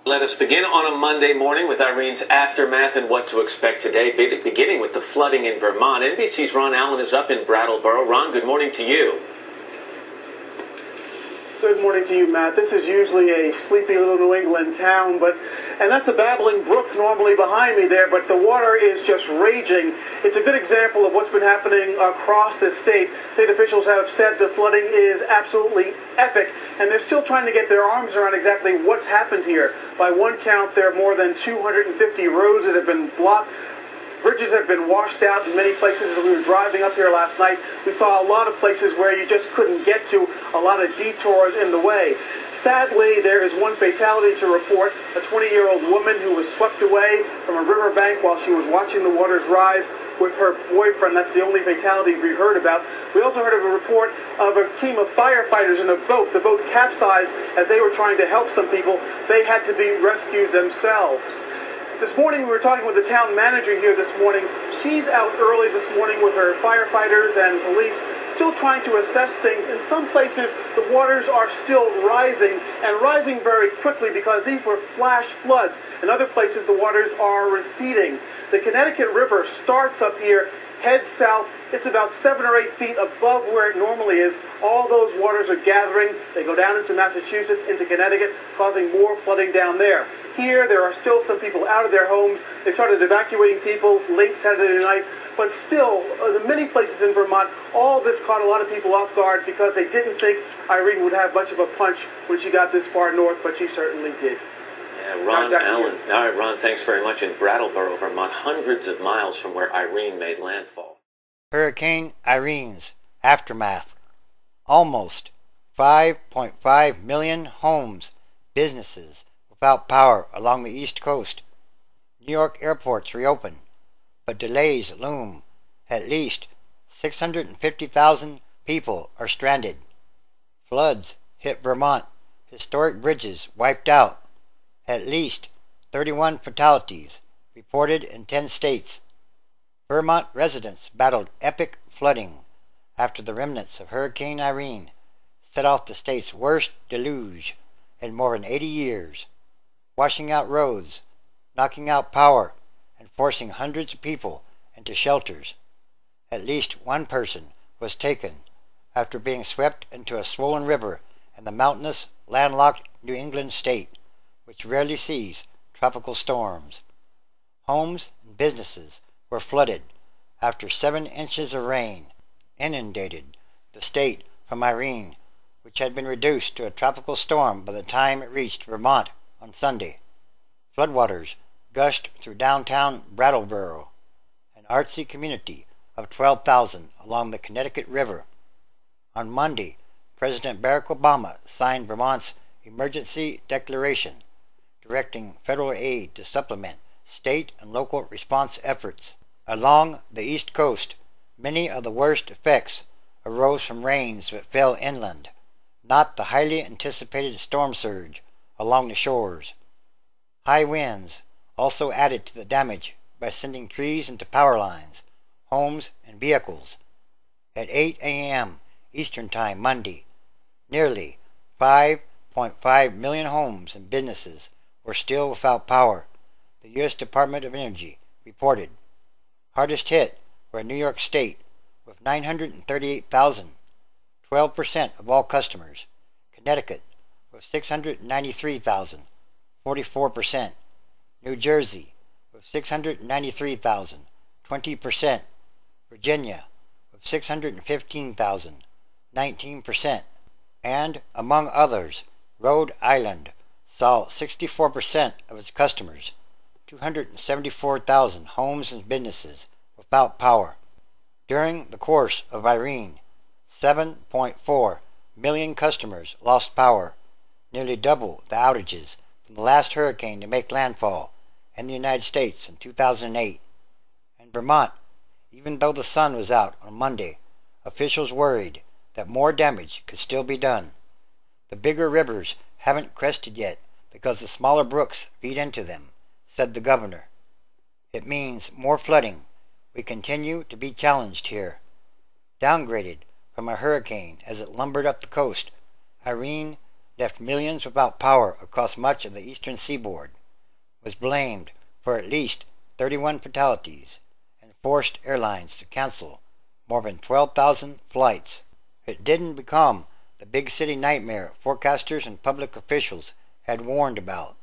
Let us begin on a Monday morning with Irene's aftermath and what to expect today, beginning with the flooding in Vermont. NBC's Ron Allen is up in Brattleboro. Ron, good morning to you. Good morning to you, Matt. This is usually a sleepy little New England town, and that's a babbling brook normally behind me there, but the water is just raging. It's a good example of what's been happening across the state. State officials have said the flooding is absolutely epic, and they're still trying to get their arms around exactly what's happened here. By one count, there are more than 250 roads that have been blocked. Bridges have been washed out in many places. As we were driving up here last night, we saw a lot of places where you just couldn't get to, a lot of detours in the way. Sadly, there is one fatality to report, a 20-year-old woman who was swept away from a riverbank while she was watching the waters rise with her boyfriend. That's the only fatality we heard about. We also heard of a report of a team of firefighters in a boat. The boat capsized as they were trying to help some people. They had to be rescued themselves. This morning, we were talking with the town manager here this morning. She's out early this morning with her firefighters and police, still trying to assess things. In some places, the waters are still rising, and rising very quickly because these were flash floods. In other places, the waters are receding. The Connecticut River starts up here, heads south. It's about 7 or 8 feet above where it normally is. All those waters are gathering. They go down into Massachusetts, into Connecticut, causing more flooding down there. Here, there are still some people out of their homes. They started evacuating people late Saturday night. But still, in many places in Vermont, all this caught a lot of people off guard because they didn't think Irene would have much of a punch when she got this far north, but she certainly did. Yeah, Ron Allen. All right, Ron, thanks very much. In Brattleboro, Vermont, hundreds of miles from where Irene made landfall. Hurricane Irene's aftermath. Almost 5.5 million homes, businesses without power along the East Coast. New York airports reopen, but delays loom. At least 650,000 people are stranded. Floods hit Vermont. Historic bridges wiped out. At least 31 fatalities reported in 10 states. Vermont residents battled epic flooding after the remnants of Hurricane Irene set off the state's worst deluge in more than 80 years, washing out roads, knocking out power, and forcing hundreds of people into shelters. At least one person was taken after being swept into a swollen river in the mountainous, landlocked New England state, which rarely sees tropical storms. Homes and businesses were flooded after 7 inches of rain inundated the state from Irene, which had been reduced to a tropical storm by the time it reached Vermont on Sunday. Floodwaters gushed through downtown Brattleboro, an artsy community of 12,000 along the Connecticut River. On Monday, President Barack Obama signed Vermont's emergency declaration, directing federal aid to supplement state and local response efforts. Along the East Coast, many of the worst effects arose from rains that fell inland, not the highly anticipated storm surge along the shores. High winds also added to the damage by sending trees into power lines, homes, and vehicles. At 8 a.m. Eastern Time Monday, nearly 5.5 million homes and businesses were still without power, the U.S. Department of Energy reported. Hardest hit were New York State, with 938,000, 12% of all customers. Connecticut, with 693,000, 44%. New Jersey, with 693,000, 20%. Virginia, with 615,000, 19%. And, among others, Rhode Island saw 64% of its customers, 274,000 homes and businesses, without power. During the course of Irene, 7.4 million customers lost power, nearly double the outages from the last hurricane to make landfall in the United States in 2008. In Vermont, even though the sun was out on Monday, officials worried that more damage could still be done. The bigger rivers haven't crested yet because the smaller brooks feed into them, said the governor. It means more flooding. We continue to be challenged here. Downgraded from a hurricane as it lumbered up the coast, Irene left millions without power across much of the eastern seaboard, was blamed for at least 31 fatalities, and forced airlines to cancel more than 12,000 flights. It didn't become the big city nightmare forecasters and public officials had warned about,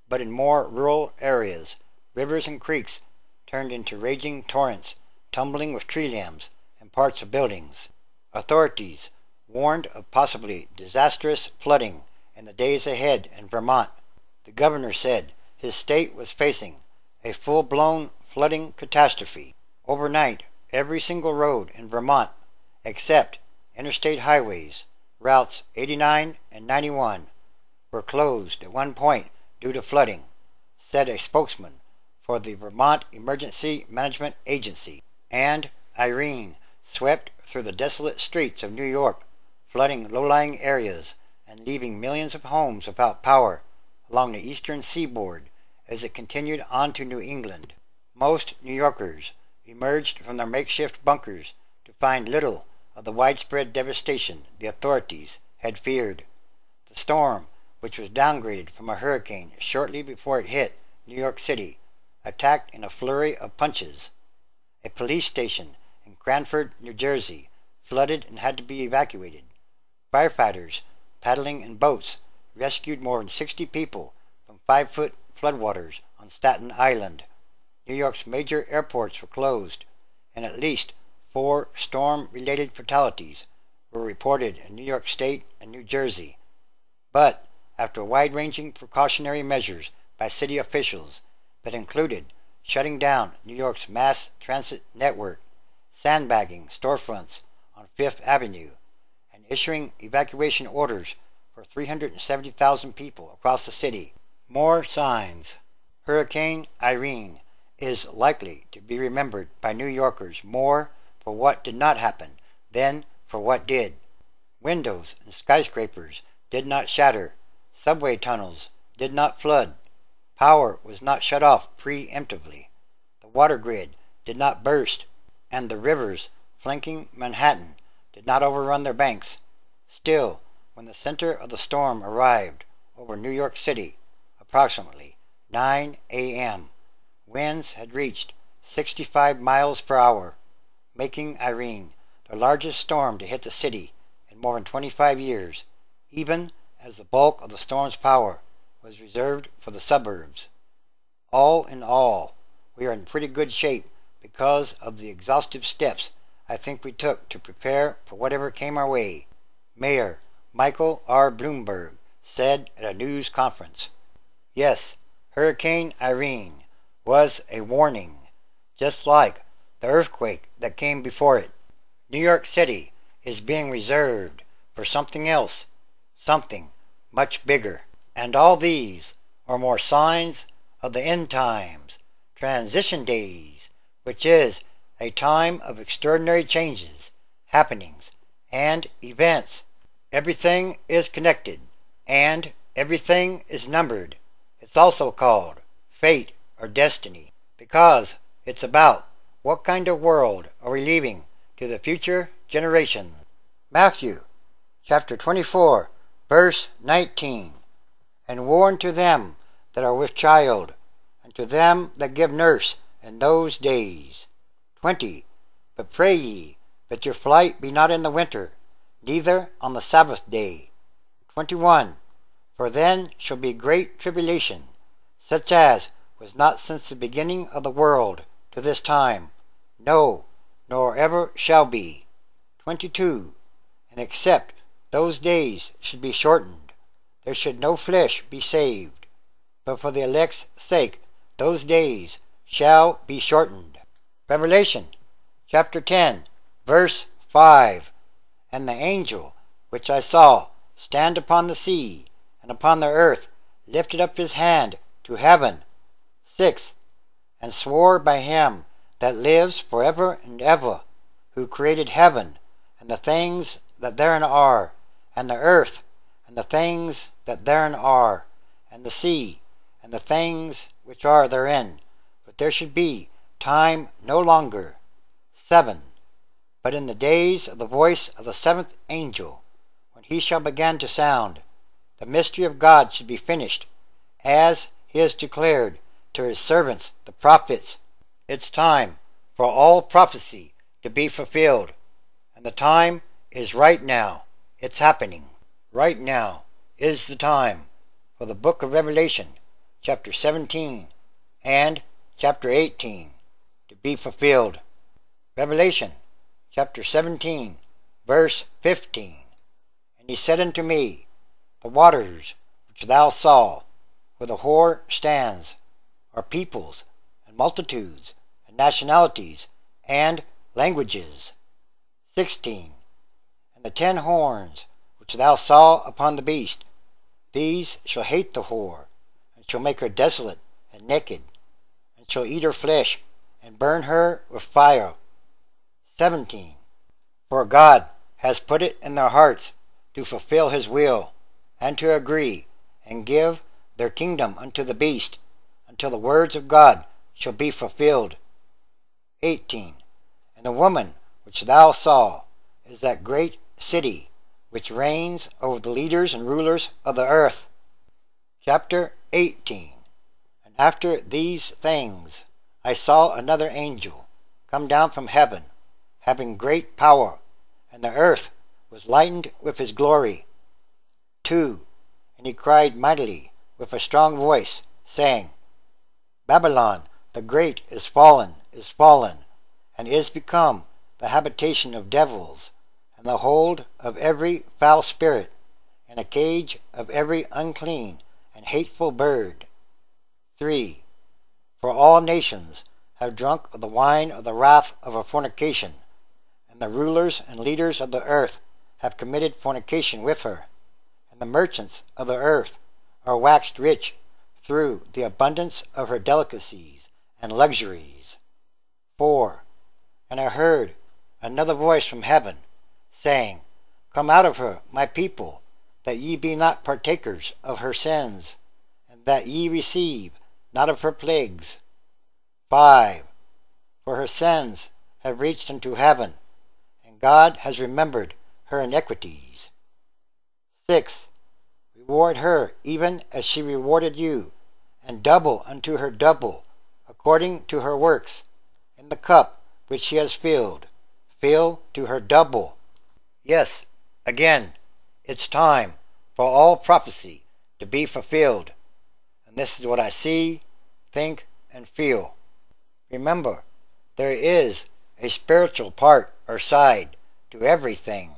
but in more rural areas, rivers and creeks turned into raging torrents, tumbling with tree limbs and parts of buildings. Authorities warned of possibly disastrous flooding in the days ahead in Vermont. The governor said his state was facing a full-blown flooding catastrophe. Overnight, every single road in Vermont, except interstate highways, routes 89 and 91, were closed at one point due to flooding, said a spokesman for the Vermont Emergency Management Agency. And Irene swept through the desolate streets of New York, flooding low-lying areas and leaving millions of homes without power along the eastern seaboard as it continued on to New England. Most New Yorkers emerged from their makeshift bunkers to find little of the widespread devastation the authorities had feared. The storm, which was downgraded from a hurricane shortly before it hit New York City, attacked in a flurry of punches. A police station in Cranford, New Jersey, flooded and had to be evacuated. Firefighters, paddling in boats, rescued more than 60 people from 5-foot floodwaters on Staten Island. New York's major airports were closed, and at least 4 storm-related fatalities were reported in New York State and New Jersey. But after wide-ranging precautionary measures by city officials that included shutting down New York's mass transit network, sandbagging storefronts on Fifth Avenue, and issuing evacuation orders for 370,000 people across the city, more signs. Hurricane Irene is likely to be remembered by New Yorkers more for what did not happen than for what did. Windows in skyscrapers did not shatter. Subway tunnels did not flood. Power was not shut off preemptively. The water grid did not burst, and the rivers flanking Manhattan did not overrun their banks. Still, when the center of the storm arrived over New York City, approximately 9 a.m., winds had reached 65 miles per hour, making Irene the largest storm to hit the city in more than 25 years, even as the bulk of the storm's power was reserved for the suburbs. All in all, we are in pretty good shape because of the exhaustive steps I think we took to prepare for whatever came our way, Mayor Michael R. Bloomberg said at a news conference. Yes, Hurricane Irene was a warning, just like the earthquake that came before it. New York City is being reserved for something else, something much bigger. And all these are more signs of the end times, transition days, which is a time of extraordinary changes, happenings, and events. Everything is connected, and everything is numbered. It's also called fate or destiny, because it's about what kind of world are we leaving to the future generations. Matthew chapter 24, verse 19. And warn to them that are with child, and to them that give nurse in those days. 20. But pray ye that your flight be not in the winter, neither on the Sabbath day. 21. For then shall be great tribulation, such as was not since the beginning of the world to this time, no, nor ever shall be. 22. And except those days should be shortened, there should no flesh be saved, but for the elect's sake those days shall be shortened. Revelation chapter 10, verse 5. And the angel which I saw stand upon the sea and upon the earth lifted up his hand to heaven. 6. And swore by him that lives forever and ever, who created heaven and the things that therein are, and the earth and the things that therein are, and the sea and the things which are therein, that there should be time no longer. 7. But in the days of the voice of the 7th angel, when he shall begin to sound, the mystery of God should be finished, as he has declared to his servants the prophets. It's time for all prophecy to be fulfilled, and the time is right now. It's happening. Right now is the time for the book of Revelation, chapter 17 and chapter 18 to be fulfilled. Revelation, chapter 17, verse 15. And he said unto me, the waters which thou saw, where the whore stands, are peoples, and multitudes, and nationalities, and languages. 16. And the 10 horns which thou saw upon the beast, these shall hate the whore, and shall make her desolate and naked, and shall eat her flesh, and burn her with fire. 17. For God has put it in their hearts to fulfill his will, and to agree, and give their kingdom unto the beast, until the words of God shall be fulfilled. 18. And the woman which thou saw is that great city which reigns over the leaders and rulers of the earth. Chapter 18. And after these things I saw another angel come down from heaven, having great power, and the earth was lightened with his glory. 2. And he cried mightily with a strong voice, saying, Babylon the great is fallen, and is become the habitation of devils, and the hold of every foul spirit, and a cage of every unclean and hateful bird. 3. For all nations have drunk of the wine of the wrath of her fornication, and the rulers and leaders of the earth have committed fornication with her, and the merchants of the earth are waxed rich through the abundance of her delicacies and luxuries. 4. And I heard another voice from heaven, saying, Come out of her, my people, that ye be not partakers of her sins, and that ye receive not of her plagues. 5. For her sins have reached unto heaven, and God has remembered her iniquities. 6. Reward her even as she rewarded you, and double unto her double, according to her works. In the cup which she has filled, fill to her double. Yes, again, it's time for all prophecy to be fulfilled. And this is what I see, think, and feel. Remember, there is a spiritual part or side to everything.